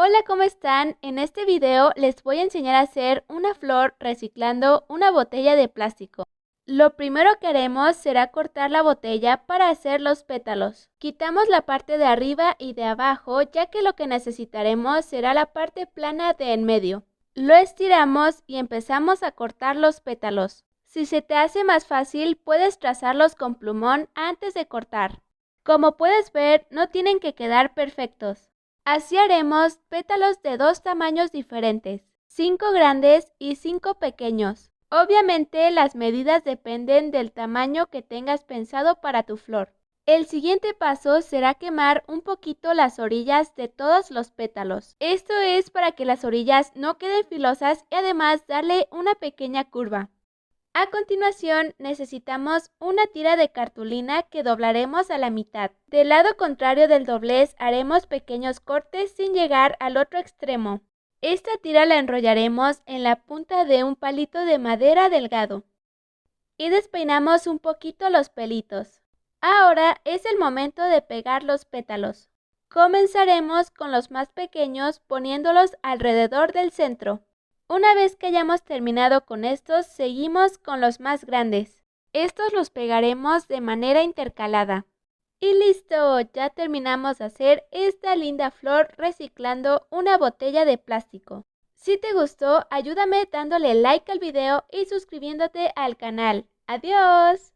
Hola, ¿cómo están? En este video les voy a enseñar a hacer una flor reciclando una botella de plástico. Lo primero que haremos será cortar la botella para hacer los pétalos. Quitamos la parte de arriba y de abajo, ya que lo que necesitaremos será la parte plana de en medio. Lo estiramos y empezamos a cortar los pétalos. Si se te hace más fácil, puedes trazarlos con plumón antes de cortar. Como puedes ver, no tienen que quedar perfectos. Así haremos pétalos de dos tamaños diferentes, 5 grandes y 5 pequeños. Obviamente las medidas dependen del tamaño que tengas pensado para tu flor. El siguiente paso será quemar un poquito las orillas de todos los pétalos. Esto es para que las orillas no queden filosas y además darle una pequeña curva. A continuación, necesitamos una tira de cartulina que doblaremos a la mitad. Del lado contrario del doblez haremos pequeños cortes sin llegar al otro extremo. Esta tira la enrollaremos en la punta de un palito de madera delgado. Y despeinamos un poquito los pelitos. Ahora es el momento de pegar los pétalos. Comenzaremos con los más pequeños poniéndolos alrededor del centro. Una vez que hayamos terminado con estos, seguimos con los más grandes. Estos los pegaremos de manera intercalada. Y listo, ya terminamos de hacer esta linda flor reciclando una botella de plástico. Si te gustó, ayúdame dándole like al video y suscribiéndote al canal. ¡Adiós!